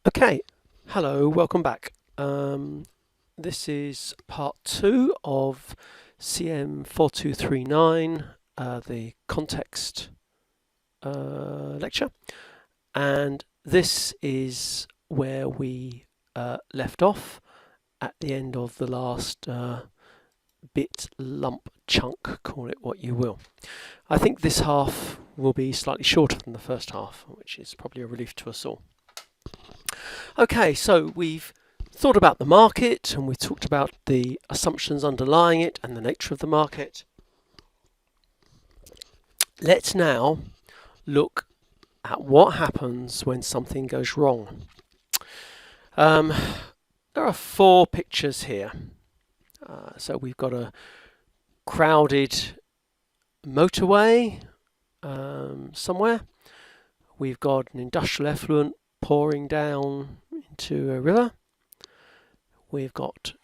Okay, hello, welcome back. This is part 2 of cm4239, the context lecture, and this is where we left off at the end of the last bit, lump, chunk, call it what you will. I think this half will be slightly shorter than the first half, which is probably a relief to us all. Okay, so we've thought about the market and we've talked about the assumptions underlying it and the nature of the market. Let's now look at what happens when something goes wrong. There are 4 pictures here. So we've got a crowded motorway somewhere. We've got an industrial effluent pouring down into a river. We've got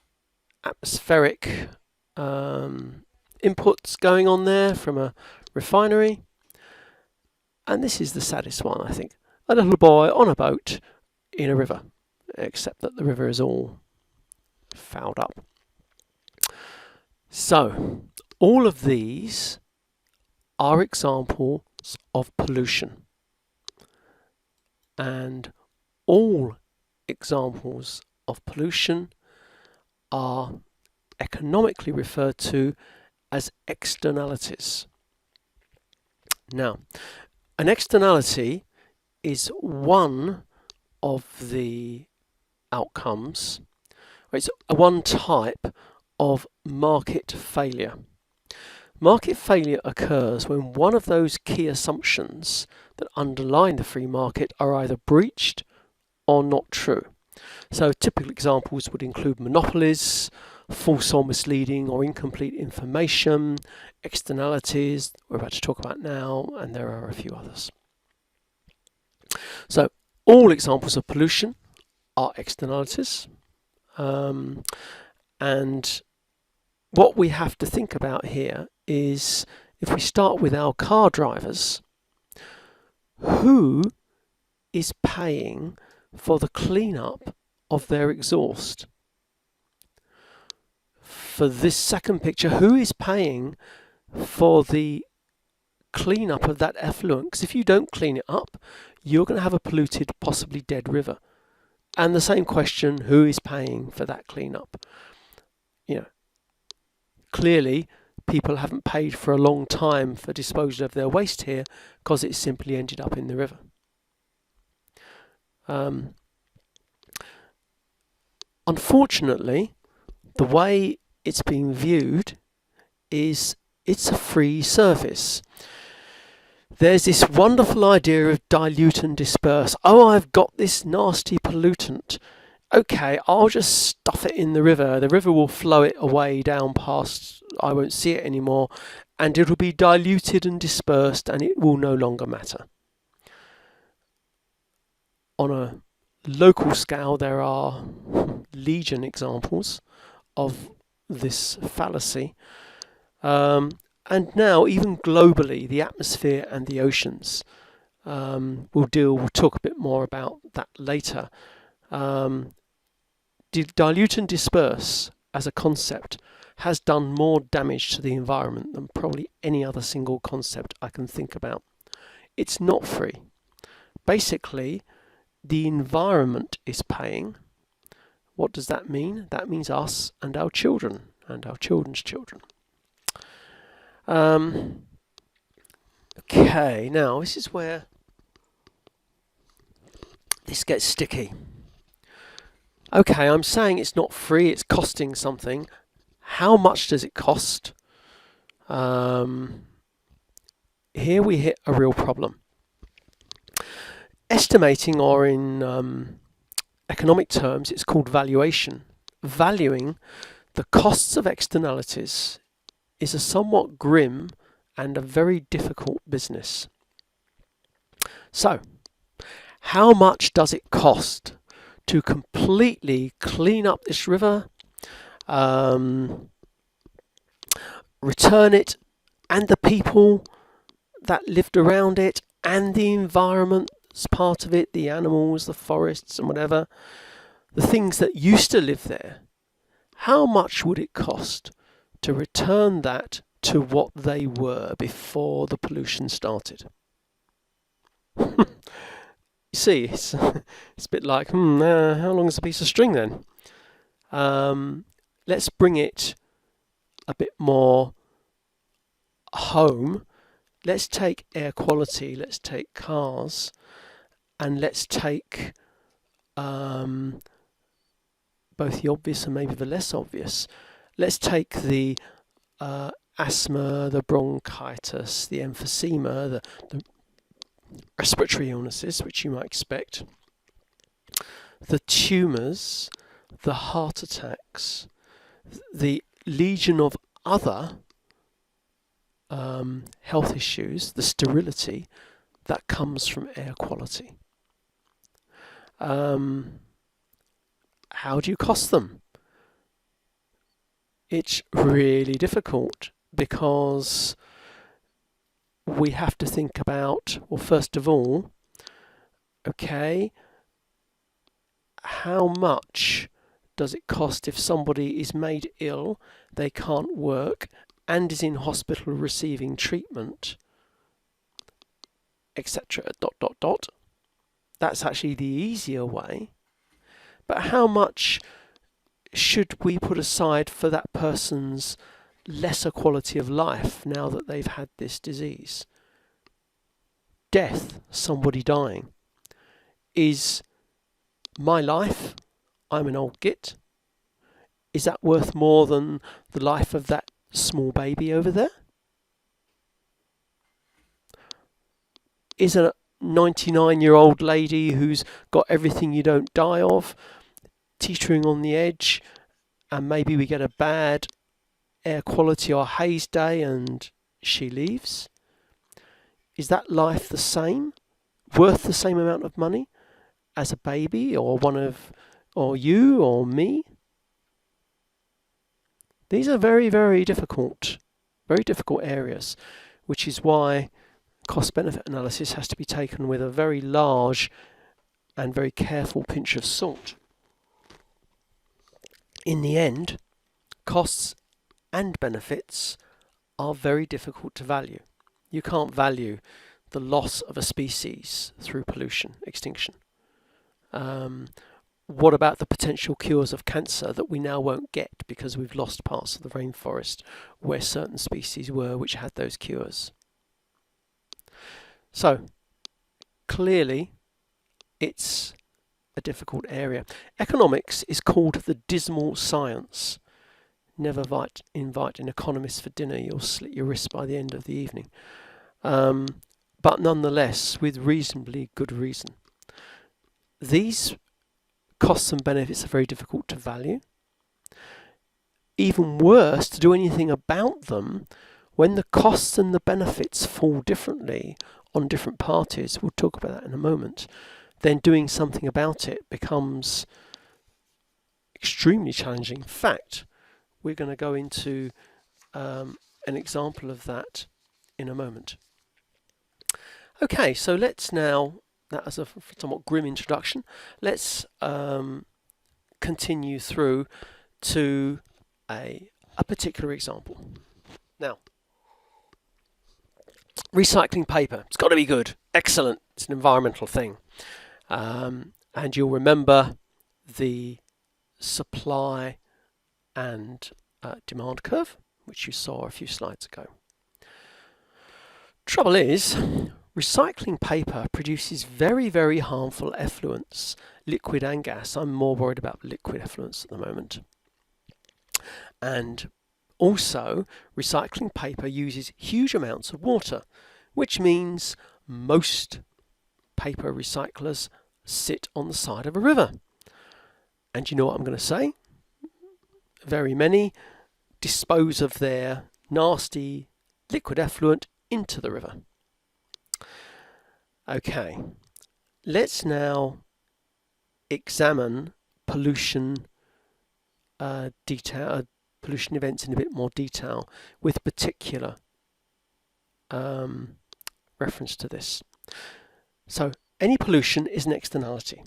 atmospheric inputs going on there from a refinery. And this is the saddest one, I think. A little boy on a boat in a river, except that the river is all fouled up. So, all of these are examples of pollution. And all examples of pollution are economically referred to as externalities. Now, an externality is one of the outcomes, or it's one type of market failure. Market failure occurs when one of those key assumptions that underline the free market are either breached or not true. So typical examples would include monopolies, false or misleading or incomplete information, externalities we're about to talk about now, and there are a few others. So all examples of pollution are externalities, and what we have to think about here is, if we start with our car drivers, who is paying for the cleanup of their exhaust? For this second picture, who is paying for the cleanup of that effluent? Because if you don't clean it up, you're going to have a polluted, possibly dead river. And the same question, who is paying for that cleanup? Clearly, people haven't paid for a long time for disposal of their waste here because it simply ended up in the river. Unfortunately, the way it's being viewed is it's a free service. There's this wonderful idea of dilute and disperse. Oh, I've got this nasty pollutant. Okay, I'll just stuff it in the river. The river will flow it away down past, I won't see it anymore, and it'll be diluted and dispersed and it will no longer matter. On a local scale, there are legion examples of this fallacy. And now, even globally, the atmosphere and the oceans, we'll talk a bit more about that later. Dilute and disperse as a concept has done more damage to the environment than probably any other single concept I can think about. It's not free. Basically, the environment is paying. What does that mean? That means us and our children and our children's children. Okay, now this is where this gets sticky. Okay, I'm saying it's not free, it's costing something. How much does it cost? Here we hit a real problem. Estimating, or in economic terms, it's called valuation. Valuing the costs of externalities is a somewhat grim and a very difficult business. So, how much does it cost to completely clean up this river, return it, and the people that lived around it, and the environment as part of it, the animals, the forests and whatever, the things that used to live there, how much would it cost to return that to what they were before the pollution started? You see, it's a bit like, how long is a piece of string then? Let's bring it a bit more home. Let's take air quality, let's take cars, and let's take both the obvious and maybe the less obvious. Let's take the asthma, the bronchitis, the emphysema, the respiratory illnesses, which you might expect, the tumours, the heart attacks, the legion of other health issues, the sterility that comes from air quality. How do you cost them? It's really difficult because we have to think about, well, first of all, okay, how much does it cost if somebody is made ill, they can't work, and is in hospital receiving treatment, etc. ... That's actually the easier way. But how much should we put aside for that person's lesser quality of life now that they've had this disease? Death, somebody dying. Is my life, I'm an old git, is that worth more than the life of that small baby over there? Is a 99-year-old lady who's got everything you don't die of, teetering on the edge, and maybe we get a bad air quality or haze day and she leaves? Is that life the same, worth the same amount of money as a baby or or you or me? These are very, very difficult areas, which is why cost-benefit analysis has to be taken with a very large and very careful pinch of salt. In the end, costs and benefits are very difficult to value. You can't value the loss of a species through pollution, extinction. What about the potential cures of cancer that we now won't get because we've lost parts of the rainforest where certain species were which had those cures? So, clearly, it's a difficult area. Economics is called the dismal science. Never invite an economist for dinner, you'll slit your wrist by the end of the evening. But nonetheless, with reasonably good reason. These costs and benefits are very difficult to value. Even worse, to do anything about them when the costs and the benefits fall differently on different parties, we'll talk about that in a moment, then doing something about it becomes extremely challenging. In fact, we're going to go into an example of that in a moment. Okay, so let's now, that was a somewhat grim introduction, let's continue through to a particular example. Now, recycling paper, it's got to be good, excellent, it's an environmental thing. And you'll remember the supply and demand curve, which you saw a few slides ago. Trouble is, recycling paper produces very, very harmful effluents, liquid and gas. I'm more worried about liquid effluents at the moment. And also, recycling paper uses huge amounts of water, which means most paper recyclers sit on the side of a river. And you know what I'm going to say? Very many dispose of their nasty liquid effluent into the river. Okay, let's now examine pollution pollution events in a bit more detail with particular reference to this. So any pollution is an externality,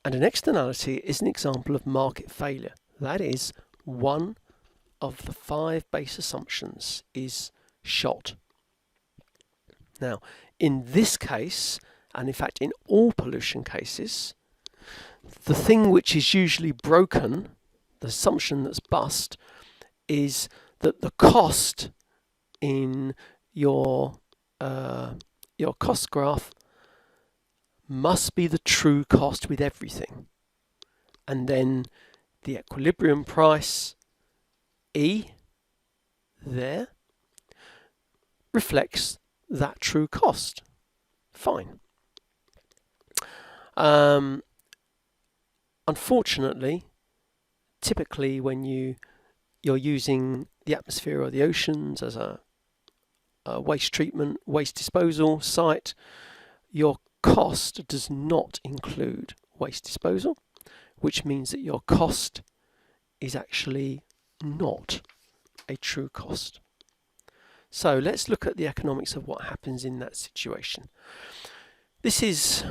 and an externality is an example of market failure. That is, one of the 5 base assumptions is shot. Now, in this case, and in fact in all pollution cases, the thing which is usually broken, the assumption that's bust, is that the cost in your cost graph must be the true cost with everything, and then the equilibrium price E there reflects that true cost. Fine. Unfortunately, typically when you're using the atmosphere or the oceans as a waste treatment, waste disposal site, your cost does not include waste disposal, which means that your cost is actually not a true cost. So let's look at the economics of what happens in that situation. This is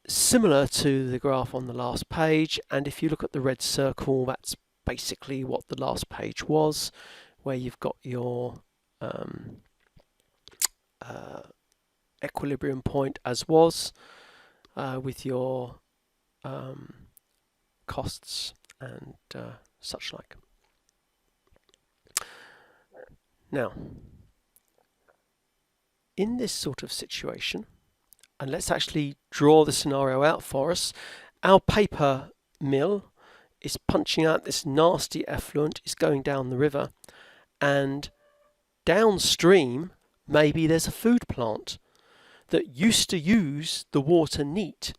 similar to the graph on the last page, and if you look at the red circle, that's basically what the last page was, where you've got your equilibrium point as was, with your costs and such like. Now, in this sort of situation, and let's actually draw the scenario out for us, our paper mill is punching out this nasty effluent, is going down the river, and downstream maybe there's a food plant that used to use the water neat,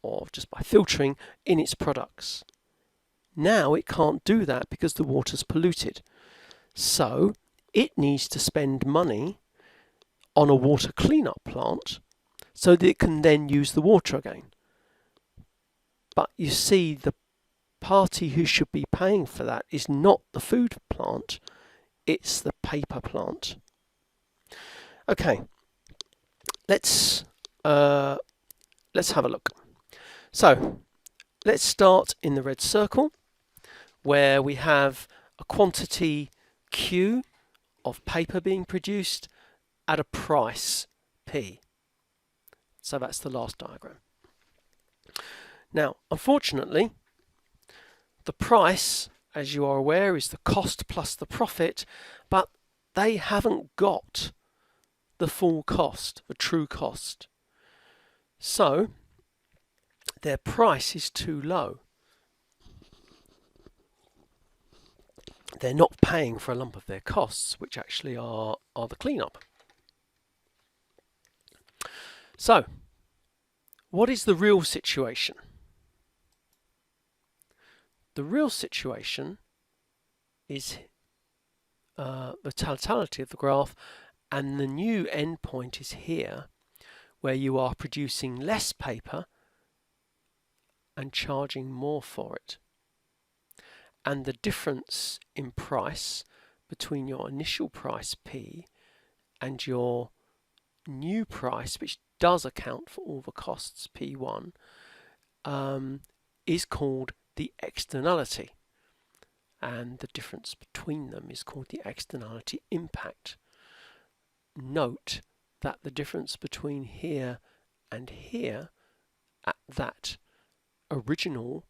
or just by filtering, in its products. Now it can't do that because the water's polluted. So it needs to spend money on a water cleanup plant so that it can then use the water again. But you see, the party who should be paying for that is not the food plant, it's the paper plant. Okay, let's have a look. So let's start in the red circle, where we have a quantity Q of paper being produced at a price P. So that's the last diagram. Now, unfortunately, the price, as you are aware, is the cost plus the profit, but they haven't got the full cost, the true cost. So their price is too low. They're not paying for a lump of their costs, which actually are the cleanup. So, what is the real situation? The real situation is the totality of the graph, and the new endpoint is here, where you are producing less paper and charging more for it. And the difference in price between your initial price P and your new price, which does account for all the costs P1, is called the externality, and the difference between them is called the externality impact. Note that the difference between here and here at that original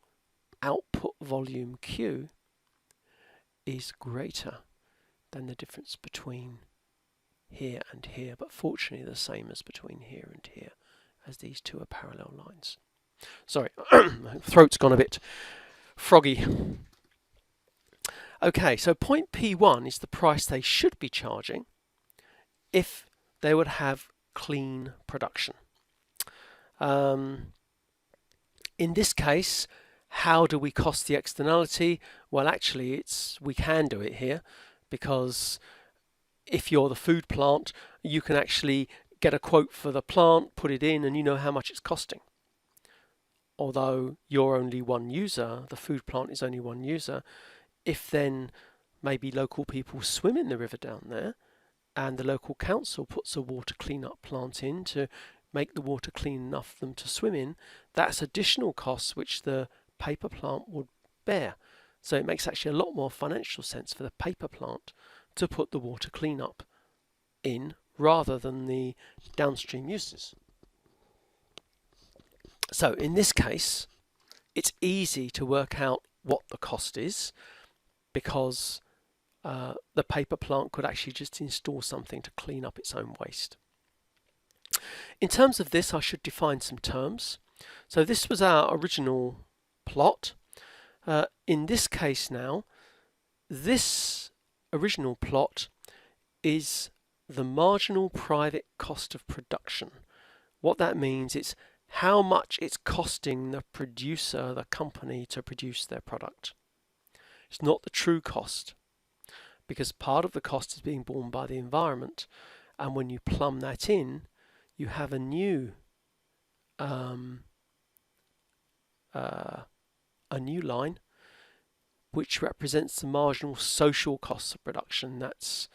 output volume Q is greater than the difference between here and here, but fortunately the same as between here and here, as these two are parallel lines. Sorry, my throat's gone a bit froggy. Okay, so point P1 is the price they should be charging if they would have clean production. In this case, how do we cost the externality? Well, actually, we can do it here, because if you're the food plant, you can actually get a quote for the plant, put it in, and you know how much it's costing. Although you're only one user, the food plant is only one user, if then maybe local people swim in the river down there, and the local council puts a water clean-up plant in to make the water clean enough for them to swim in, that's additional costs which the paper plant would bear. So it makes actually a lot more financial sense for the paper plant to put the water cleanup in rather than the downstream uses. So in this case, it's easy to work out what the cost is because the paper plant could actually just install something to clean up its own waste. In terms of this, I should define some terms. So this was our original plot. In this case now, this original plot is the marginal private cost of production. What that means is how much it's costing the producer, the company, to produce their product. It's not the true cost, because part of the cost is being borne by the environment, and when you plumb that in, you have a new line which represents the marginal social costs of production. That's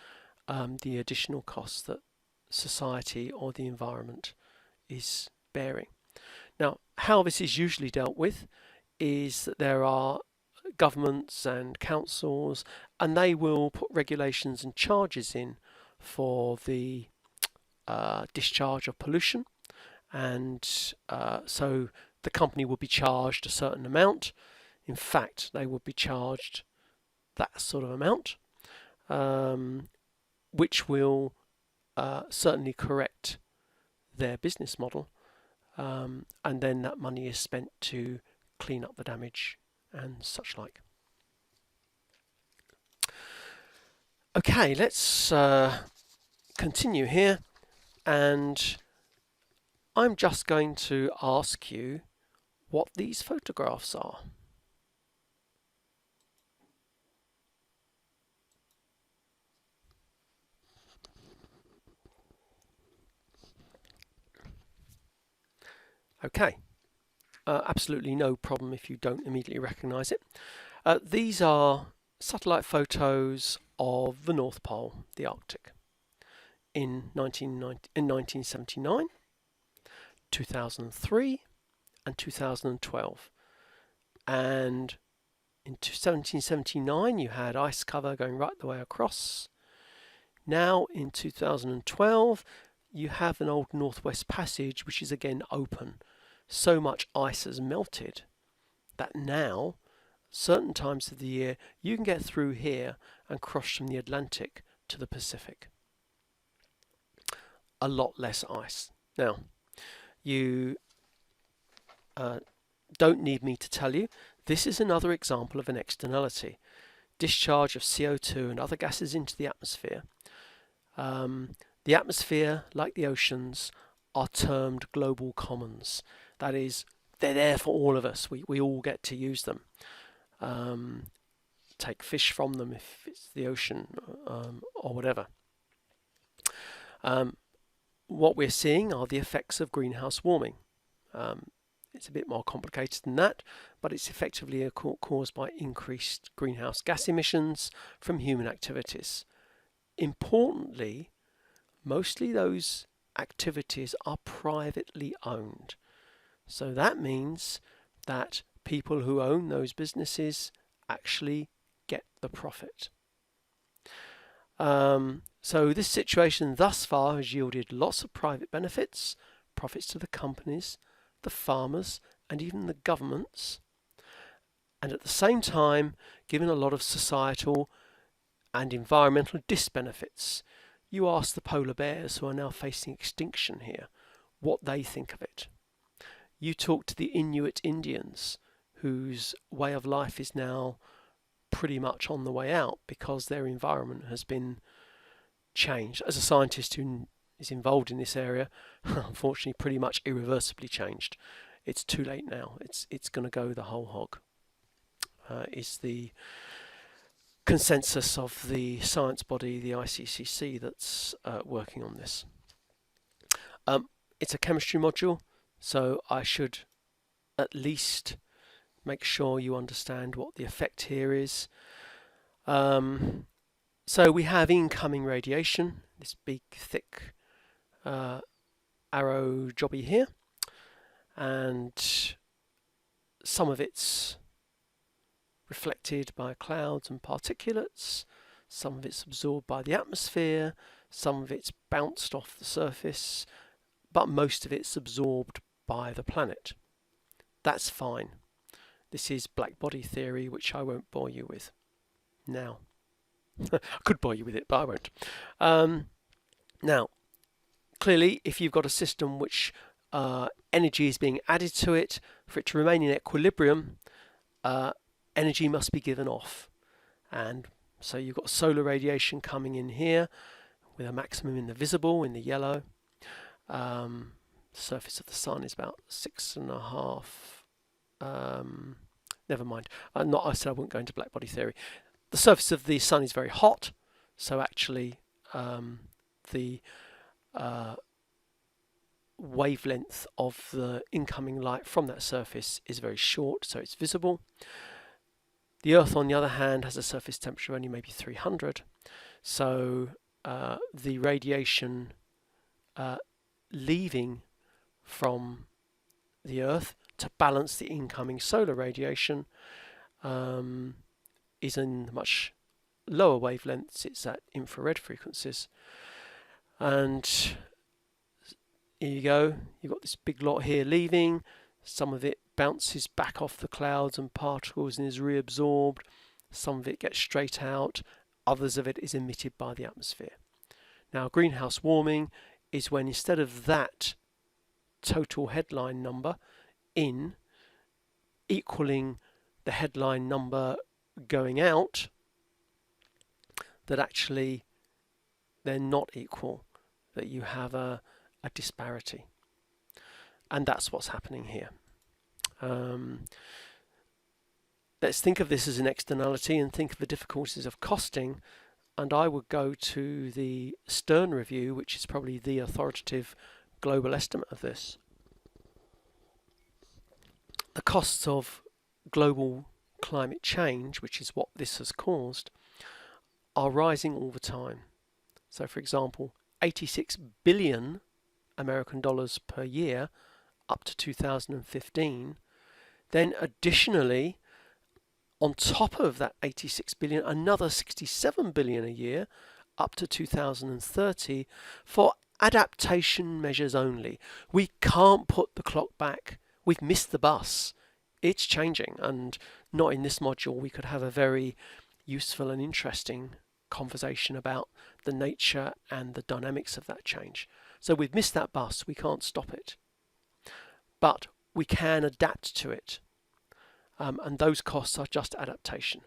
the additional costs that society or the environment is bearing. Now, how this is usually dealt with is that there are governments and councils, and they will put regulations and charges in for the discharge of pollution, and so the company will be charged a certain amount. In fact, they would be charged that sort of amount, which will certainly correct their business model, and then that money is spent to clean up the damage and such like. Okay, let's continue here, and I'm just going to ask you what these photographs are. Okay, absolutely no problem if you don't immediately recognise it. These are satellite photos of the North Pole, the Arctic, in 1979, 2003 and 2012. And in 1779 you had ice cover going right the way across. Now in 2012 you have an old Northwest Passage which is again open. So much ice has melted that now, certain times of the year, you can get through here and cross from the Atlantic to the Pacific. A lot less ice. Now, you don't need me to tell you, this is another example of an externality. Discharge of CO2 and other gases into the atmosphere. The atmosphere, like the oceans, are termed global commons. That is, they're there for all of us. We all get to use them. Take fish from them if it's the ocean or whatever. What we're seeing are the effects of greenhouse warming. It's a bit more complicated than that, but it's effectively caused by increased greenhouse gas emissions from human activities. Importantly, mostly those activities are privately owned. So that means that people who own those businesses actually get the profit. So this situation thus far has yielded lots of private benefits, profits to the companies, the farmers, and even the governments, and at the same time given a lot of societal and environmental disbenefits. You ask the polar bears, who are now facing extinction here, what they think of it. You talk to the Inuit Indians, whose way of life is now pretty much on the way out because their environment has been changed. As a scientist who is involved in this area, unfortunately pretty much irreversibly changed. It's too late now. It's going to go the whole hog, is the consensus of the science body, the ICCC, that's working on this. It's a chemistry module, so I should at least make sure you understand what the effect here is. So we have incoming radiation, this big, thick arrow jobby here, and some of it's reflected by clouds and particulates, some of it's absorbed by the atmosphere, some of it's bounced off the surface, but most of it's absorbed by the planet. That's fine. This is black body theory, which I won't bore you with now. I could bore you with it, but I won't. Now, clearly, if you've got a system which energy is being added to it, for it to remain in equilibrium, energy must be given off. And so you've got solar radiation coming in here with a maximum in the visible, in the yellow. Surface of the sun is about 6.5. Never mind. I said I wouldn't go into black body theory. The surface of the sun is very hot, so actually the wavelength of the incoming light from that surface is very short, so it's visible. The Earth, on the other hand, has a surface temperature of only maybe 300, so the radiation leaving from the Earth to balance the incoming solar radiation is in much lower wavelengths. It's at infrared frequencies, and here you go, you've got this big lot here leaving. Some of it bounces back off the clouds and particles and is reabsorbed. Some of it gets straight out. Others of it is emitted by the atmosphere. Now, greenhouse warming is when, instead of that total headline number in equaling the headline number going out, that actually they're not equal, that you have a disparity. And that's what's happening here. Let's think of this as an externality and think of the difficulties of costing, and I would go to the Stern review, which is probably the authoritative global estimate of this. The costs of global climate change, which is what this has caused, are rising all the time. So, for example, 86 billion American dollars per year up to 2015. Then additionally, on top of that 86 billion, another 67 billion a year up to 2030 for adaptation measures only. We can't put the clock back. We've missed the bus. It's changing, and not in this module. We could have a very useful and interesting conversation about the nature and the dynamics of that change. So we've missed that bus. We can't stop it, but we can adapt to it, and those costs are just adaptation.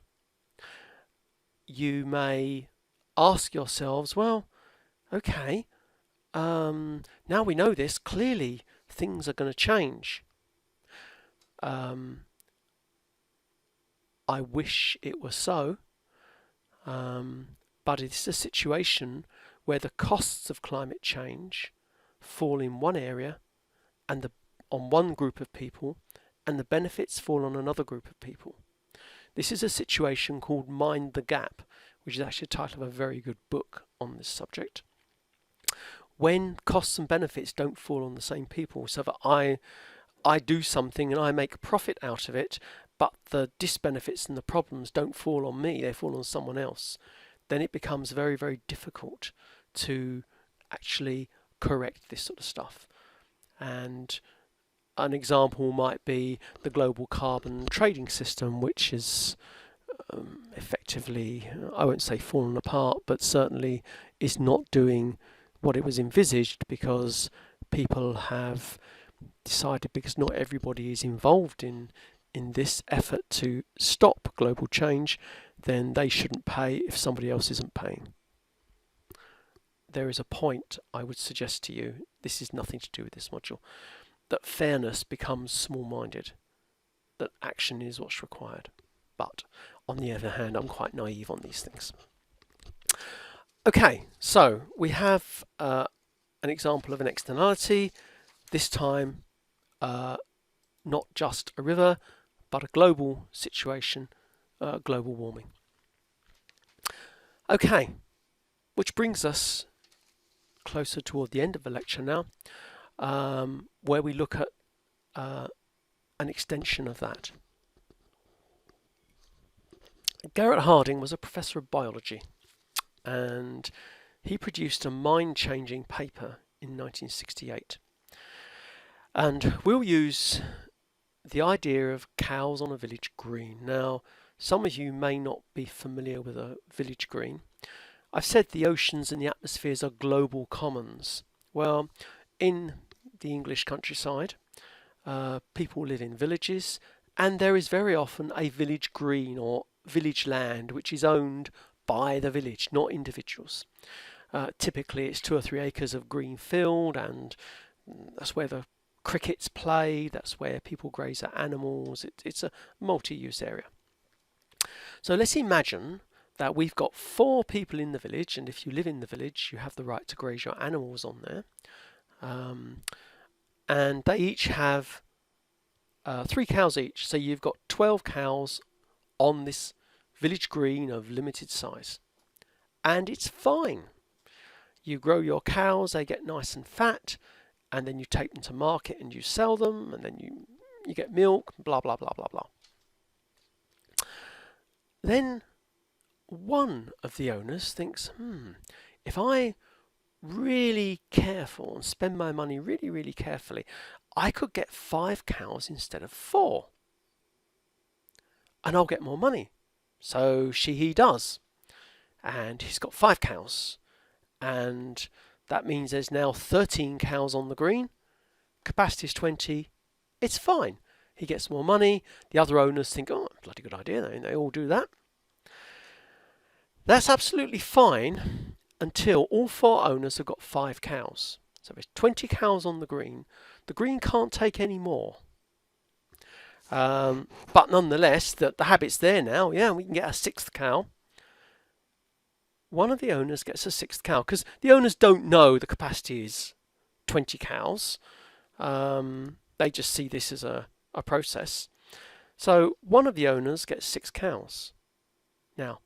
You may ask yourselves, well, okay, now we know this, clearly things are going to change. I wish it were so, but it's a situation where the costs of climate change fall in one area and on one group of people, and the benefits fall on another group of people. This is a situation called Mind the Gap, which is actually the title of a very good book on this subject. When costs and benefits don't fall on the same people, so that I do something and I make a profit out of it, but the disbenefits and the problems don't fall on me, they fall on someone else, then it becomes very, very difficult to actually correct this sort of stuff. And an example might be the global carbon trading system, which is effectively, I won't say fallen apart, but certainly is not doing what it was envisaged, because people have decided, because not everybody is involved in this effort to stop global change, then they shouldn't pay if somebody else isn't paying. There is a point I would suggest to you, this is nothing to do with this module, that fairness becomes small-minded, that action is what's required. But on the other hand, I'm quite naive on these things. Okay, so we have an example of an externality, this time not just a river, but a global situation, global warming. Okay, which brings us closer toward the end of the lecture now. where we look at an extension of that. Garrett Harding was a professor of biology, and he produced a mind-changing paper in 1968. And we'll use the idea of cows on a village green. Now, some of you may not be familiar with a village green. I've said the oceans and the atmospheres are global commons. Well, in the English countryside, people live in villages, and there is very often a village green or village land which is owned by the village, not individuals. Typically it's 2 or 3 acres of green field, and that's where the crickets play, that's where people graze their animals. It's a multi-use area. So let's imagine that we've got 4 people in the village, and if you live in the village you have the right to graze your animals on there. And they each have 3 cows each, so you've got 12 cows on this village green of limited size, and it's fine. You grow your cows, they get nice and fat, and then you take them to market and you sell them, and then you get milk, blah blah blah blah blah. Then one of the owners thinks, if I really careful and spend my money really carefully, I could get 5 cows instead of 4, and I'll get more money. So he does, and he's got 5 cows, and that means there's now 13 cows on the green. Capacity is 20. It's fine. He gets more money. The other owners think, oh, bloody good idea. They all do that. That's absolutely fine until all 4 owners have got 5 cows. So there's 20 cows on the green. The green can't take any more. But nonetheless, the habit's there now. Yeah, we can get a 6th cow. One of the owners gets a 6th cow, because the owners don't know the capacity is 20 cows. They just see this as a process. So one of the owners gets 6 cows. Now,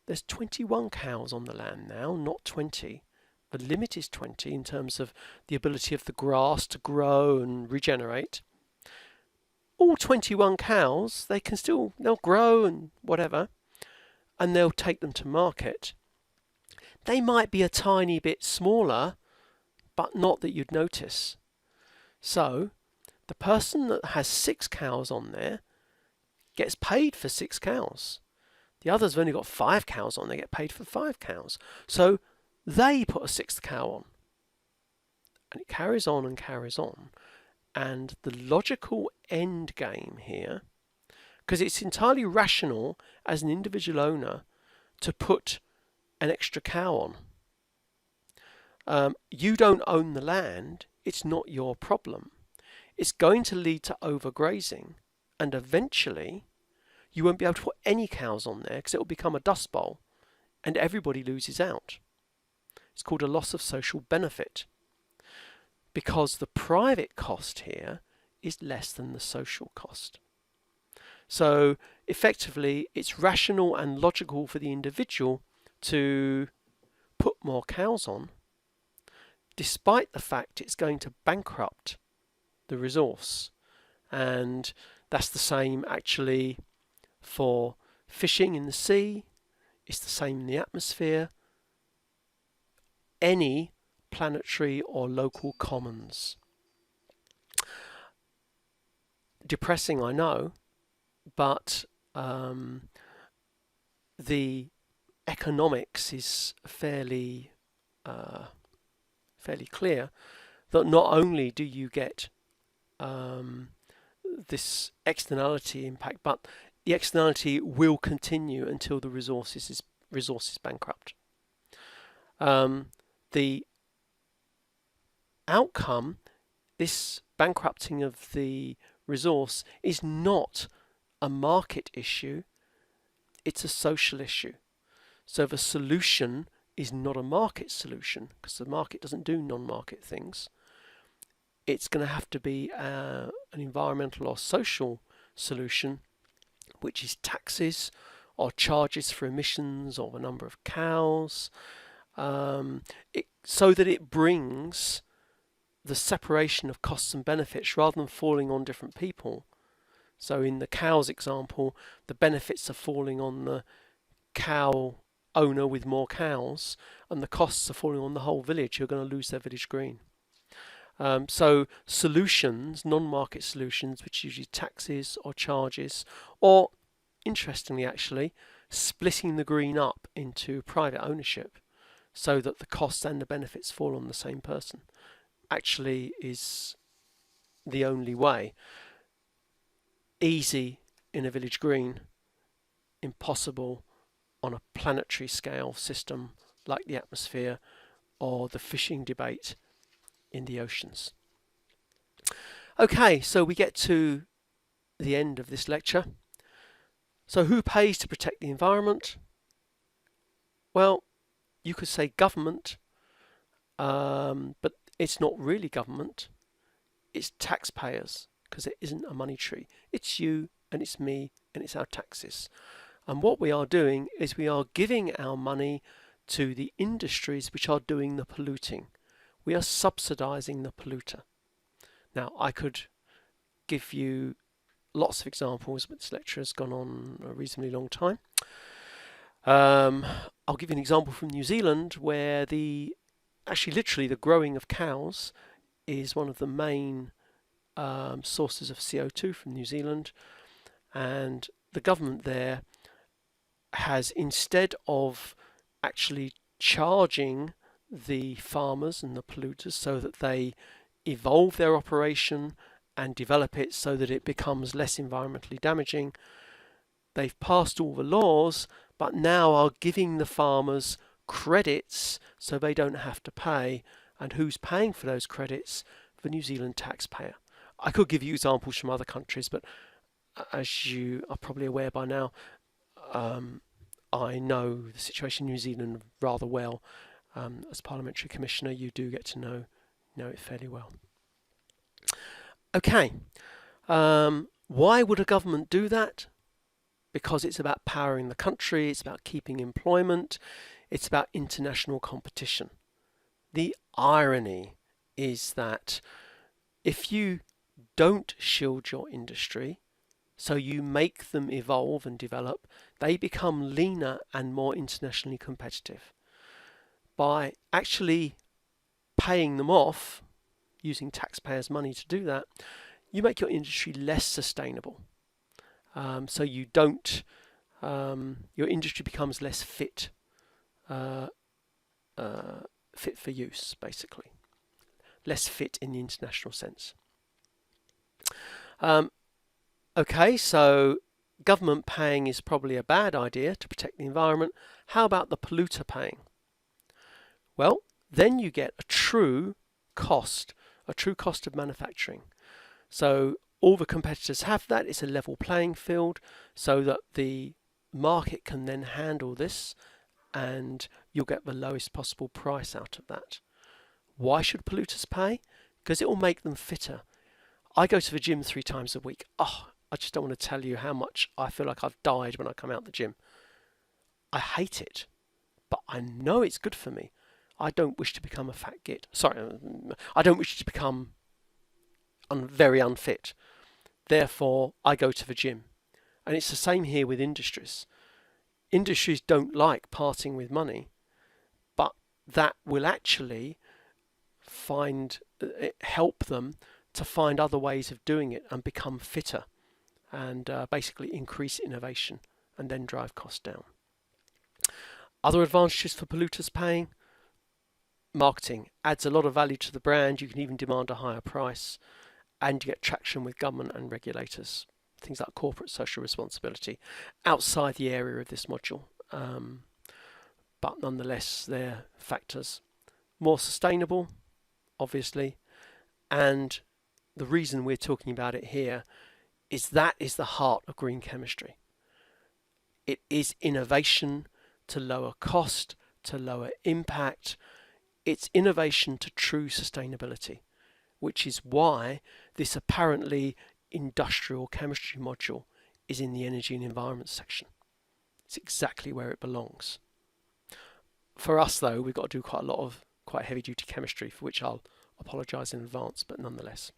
there's 21 cows on the land now, not 20. The limit is 20 in terms of the ability of the grass to grow and regenerate. All 21 cows, they'll grow and whatever, and they'll take them to market. They might be a tiny bit smaller, but not that you'd notice. So the person that has 6 cows on there gets paid for 6 cows. The others have only got 5 cows on, they get paid for 5 cows. So they put a 6th cow on. And it carries on and carries on. And the logical end game here, because it's entirely rational as an individual owner to put an extra cow on. You don't own the land, it's not your problem. It's going to lead to overgrazing, and eventually you won't be able to put any cows on there because it will become a dust bowl and everybody loses out. It's called a loss of social benefit, because the private cost here is less than the social cost. So effectively it's rational and logical for the individual to put more cows on, despite the fact it's going to bankrupt the resource. And that's the same actually for fishing in the sea, it's the same in the atmosphere, any planetary or local commons. Depressing, I know, but the economics is fairly clear that not only do you get this externality impact, but the externality will continue until the resource is bankrupt. The outcome, this bankrupting of the resource, is not a market issue, it's a social issue. So the solution is not a market solution, because the market doesn't do non-market things. It's going to have to be an environmental or social solution, which is taxes or charges for emissions or the number of cows, so that it brings the separation of costs and benefits rather than falling on different people. So in the cows example, the benefits are falling on the cow owner with more cows, and the costs are falling on the whole village who are going to lose their village green. So solutions, non-market solutions, which usually taxes or charges, or interestingly actually, splitting the green up into private ownership so that the costs and the benefits fall on the same person, actually is the only way. Easy in a village green, impossible on a planetary scale system like the atmosphere or the fishing debate in the oceans. Okay, so we get to the end of this lecture. So who pays to protect the environment? Well, you could say government, but it's not really government. It's taxpayers, because it isn't a money tree. It's you and it's me and it's our taxes. And what we are doing is we are giving our money to the industries which are doing the polluting. We are subsidizing the polluter. Now, I could give you lots of examples, but this lecture has gone on a reasonably long time. I'll give you an example from New Zealand where actually literally the growing of cows is one of the main sources of CO2 from New Zealand, and the government there has, instead of actually charging the farmers and the polluters so that they evolve their operation and develop it so that it becomes less environmentally damaging, they've passed all the laws but now are giving the farmers credits so they don't have to pay. And who's paying for those credits? The New Zealand taxpayer. I could give you examples from other countries, but as you are probably aware by now, I know the situation in New Zealand rather well. As Parliamentary Commissioner, you do get to know it fairly well. Okay, why would a government do that? Because it's about powering the country, it's about keeping employment, it's about international competition. The irony is that if you don't shield your industry, so you make them evolve and develop, they become leaner and more internationally competitive. By actually paying them off, using taxpayers' money to do that, you make your industry less sustainable. So you don't, your industry becomes less fit for use, basically. Less fit in the international sense. Okay, so government paying is probably a bad idea to protect the environment. How about the polluter paying? Well, then you get a true cost of manufacturing. So all the competitors have that. It's a level playing field so that the market can then handle this and you'll get the lowest possible price out of that. Why should polluters pay? Because it will make them fitter. I go to the gym 3 times a week. Oh, I just don't want to tell you how much I feel like I've died when I come out the gym. I hate it, but I know it's good for me. I don't wish to become a fat git. Sorry, I don't wish to become very unfit. Therefore, I go to the gym. And it's the same here with industries. Industries don't like parting with money, but that will actually help them to find other ways of doing it and become fitter and basically increase innovation and then drive costs down. Other advantages for polluters paying: marketing adds a lot of value to the brand. You can even demand a higher price and you get traction with government and regulators. Things like corporate social responsibility outside the area of this module. But nonetheless, they're factors. More sustainable, obviously, and the reason we're talking about it here is that is the heart of green chemistry. It is innovation to lower cost, to lower impact. It's innovation to true sustainability, which is why this apparently industrial chemistry module is in the energy and environment section. It's exactly where it belongs. For us though, we've got to do quite a lot of quite heavy duty chemistry, for which I'll apologise in advance, but nonetheless.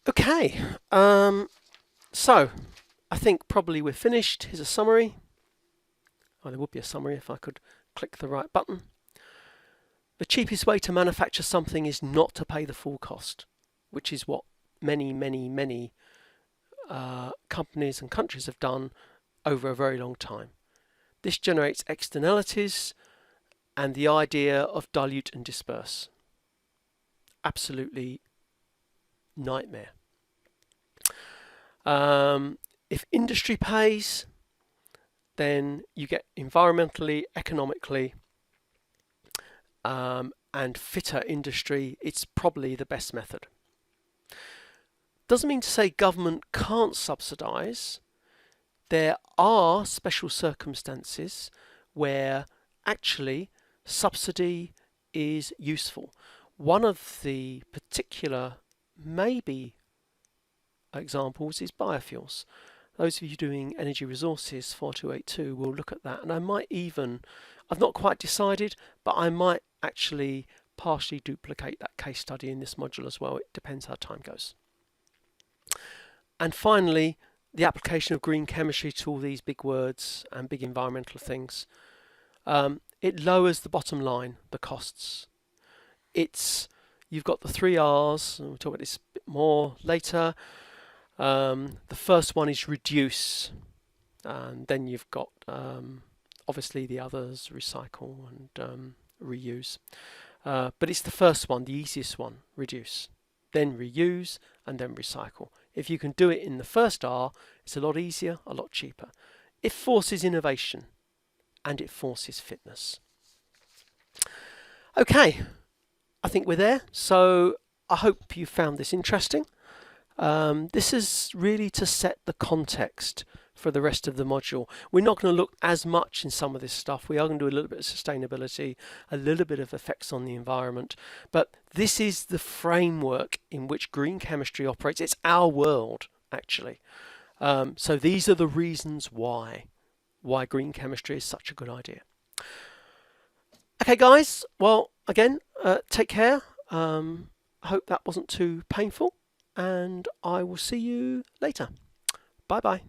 Okay, so I think probably we're finished. Here's a summary. Oh, there would be a summary if I could click the right button. The cheapest way to manufacture something is not to pay the full cost, which is what many companies and countries have done over a very long time. This generates externalities and the idea of dilute and disperse. Absolutely nightmare. If industry pays, then you get environmentally, economically, and fitter industry. It's probably the best method. Doesn't mean to say government can't subsidise. There are special circumstances where actually subsidy is useful. One of the particular maybe examples is biofuels. Those of you doing energy resources 4282 will look at that, and I've not quite decided, but I might actually partially duplicate that case study in this module as well. It depends how time goes. And finally, the application of green chemistry to all these big words and big environmental things. It lowers the bottom line, the costs. You've got the 3 R's, and we'll talk about this a bit more later. The first one is reduce, and then you've got obviously the others, recycle and reuse. But it's the first one, the easiest one, reduce. Then reuse, and then recycle. If you can do it in the first R, it's a lot easier, a lot cheaper. It forces innovation, and it forces fitness. Okay, I think we're there. So I hope you found this interesting. This is really to set the context for the rest of the module. We're not going to look as much in some of this stuff. We are going to do a little bit of sustainability, a little bit of effects on the environment, but this is the framework in which green chemistry operates. It's our world, actually. So these are the reasons why green chemistry is such a good idea. Okay, guys. Well, again, take care. I hope that wasn't too painful, and I will see you later. Bye-bye.